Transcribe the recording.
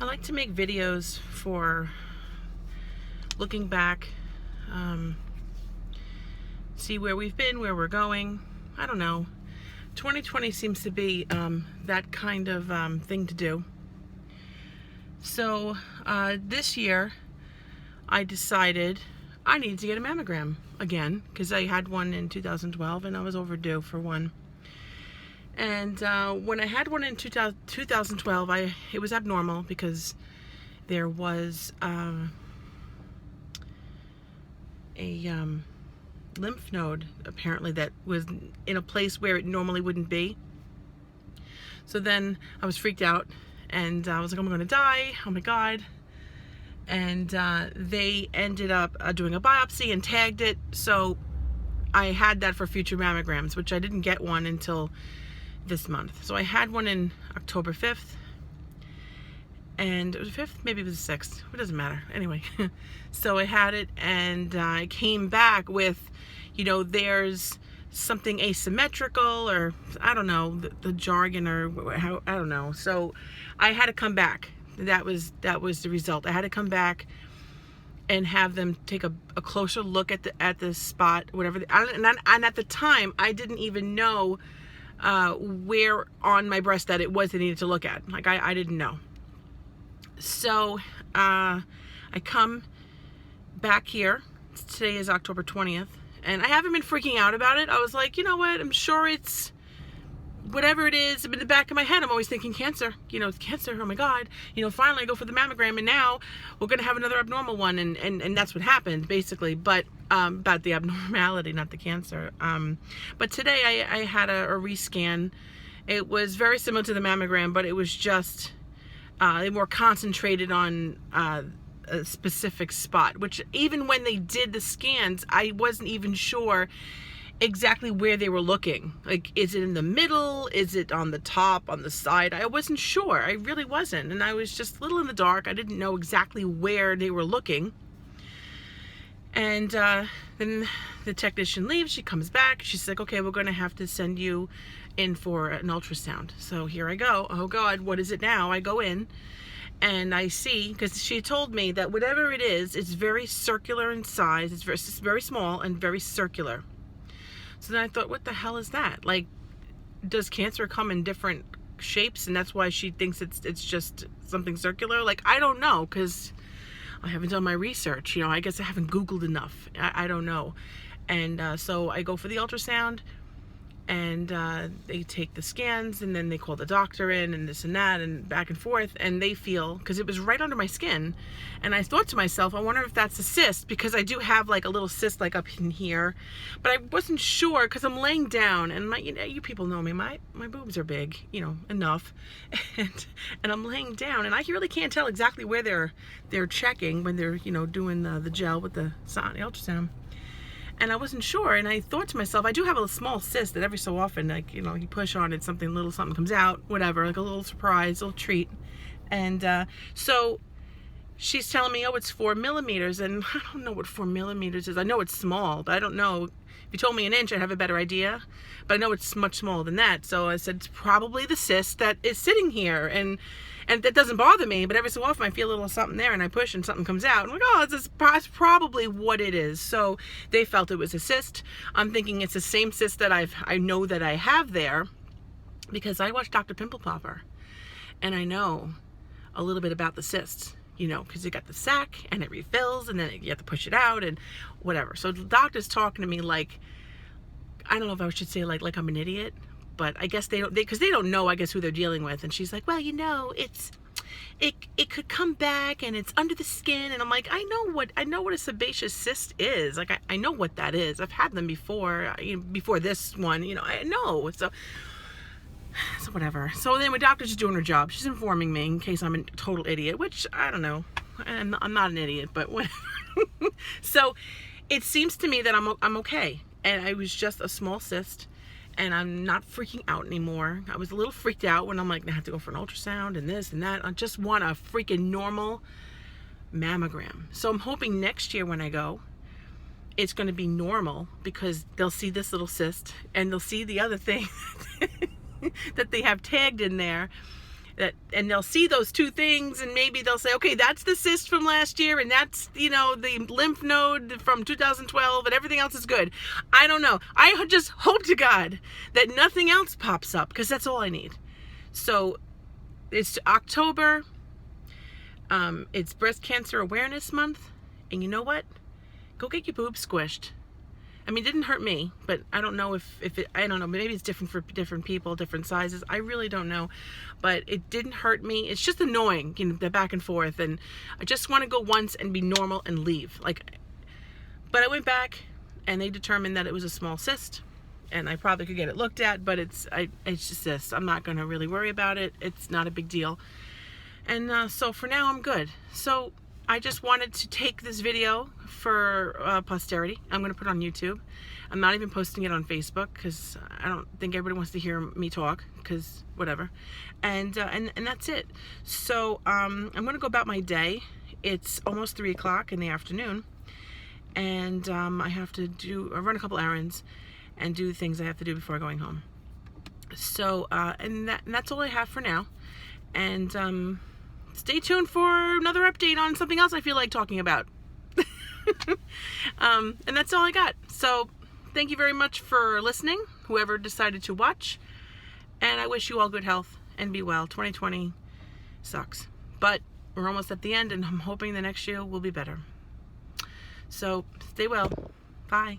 I like to make videos for looking back, see where we've been, where we're going. I don't know. 2020 seems to be that kind of thing to do. So this year I decided I needed to get a mammogram again because I had one in 2012 and I was overdue for one. And when I had one in 2012, it was abnormal because there was a lymph node apparently that was in a place where it normally wouldn't be. So then I was freaked out and I was like, I'm going to die. Oh my God. And they ended up doing a biopsy and tagged it. So I had that for future mammograms, which I didn't get one until this month. So I had one in October 5th, and it was 5th, maybe it was 6th, it doesn't matter. Anyway, so I had it, and I came back with, there's something asymmetrical, or I don't know, the jargon, or how, I don't know. So I had to come back. That was the result. I had to come back and have them take a closer look at the spot, whatever. And at the time, I didn't even know where on my breast that it was they needed to look at. Like I didn't know. So I come back here. Today is October 20th, and I haven't been freaking out about it. I was like, you know what? I'm sure it's whatever it is. In the back of my head, I'm always thinking cancer. It's cancer. Oh my God. Finally I go for the mammogram, and now we're gonna have another abnormal one, and that's what happened basically. But about the abnormality, not the cancer. But today I had a rescan. It was very similar to the mammogram, but it was just more concentrated on a specific spot, which even when they did the scans, I wasn't even sure exactly where they were looking. Like, is it in the middle? Is it on the top, on the side? I wasn't sure. I really wasn't. And I was just a little in the dark. I didn't know exactly where they were looking. And then the technician leaves. She comes back. She's like, okay, we're going to have to send you in for an ultrasound. So here I go. Oh God, what is it now? I go in and I see, because she told me that whatever it is, it's very circular in size. It's very small and very circular. So then I thought, what the hell is that? Like, does cancer come in different shapes, and that's why she thinks it's just something circular? Like, I don't know, because I haven't done my research. I guess I haven't Googled enough. I don't know. And so I go for the ultrasound, and they take the scans, and then they call the doctor in, and this and that, and back and forth, and they feel, because it was right under my skin, and I thought to myself, I wonder if that's a cyst, because I do have like a little cyst like up in here, but I wasn't sure, because I'm laying down, and you people know me, my boobs are big, enough, and I'm laying down, and I really can't tell exactly where they're checking when they're doing the gel with the ultrasound. And I wasn't sure, and I thought to myself, I do have a small cyst that every so often, like, you push on it, something comes out, whatever, like a little surprise, little treat. And so she's telling me, oh, it's 4 millimeters, and I don't know what 4 millimeters is. I know it's small, but I don't know. If you told me an inch, I'd have a better idea, but I know it's much smaller than that. So I said, it's probably the cyst that is sitting here, and that doesn't bother me, but every so often I feel a little something there, and I push and something comes out. I'm like, oh, it's probably what it is. So they felt it was a cyst. I'm thinking it's the same cyst that I know that I have there, because I watched Dr. Pimple Popper, and I know a little bit about the cysts, because you got the sac and it refills, and then you have to push it out and whatever. So the doctor's talking to me like, I don't know if I should say like I'm an idiot, but I guess because they don't know, I guess, who they're dealing with. And she's like, well, it could come back, and it's under the skin. And I'm like, I know what a sebaceous cyst is. Like, I know what that is. I've had them before, before this one, I know. So whatever. So then my doctor's just doing her job. She's informing me in case I'm a total idiot, which I don't know. I'm not an idiot, but whatever. So it seems to me that I'm okay. And I was just a small cyst, and I'm not freaking out anymore. I was a little freaked out when I'm like, I have to go for an ultrasound and this and that. I just want a freaking normal mammogram. So I'm hoping next year when I go, it's going to be normal, because they'll see this little cyst, and they'll see the other thing that they have tagged in there, and they'll see those two things, and maybe they'll say, okay, that's the cyst from last year, and that's, you know, the lymph node from 2012, and everything else is good. I don't know. I just hope to God that nothing else pops up, because that's all I need. So it's October. It's Breast Cancer Awareness Month, and you know what? Go get your boobs squished. I mean, it didn't hurt me, but I don't know if it, I don't know, maybe it's different for different people, different sizes. I really don't know, but it didn't hurt me. It's just annoying, you know, the back and forth, and I just want to go once and be normal and leave. But I went back, and they determined that it was a small cyst, and I probably could get it looked at, but it's just this. I'm not going to really worry about it. It's not a big deal. And so for now, I'm good. So I just wanted to take this video for posterity. I'm going to put it on YouTube. I'm not even posting it on Facebook because I don't think everybody wants to hear me talk, because whatever. And that's it. So I'm going to go about my day. It's almost 3 o'clock in the afternoon, and I have to run a couple errands and do things I have to do before going home. So and that's all I have for now. And stay tuned for another update on something else I feel like talking about. And that's all I got. So thank you very much for listening, whoever decided to watch. And I wish you all good health and be well. 2020 sucks, but we're almost at the end, and I'm hoping the next year will be better. So stay well. Bye.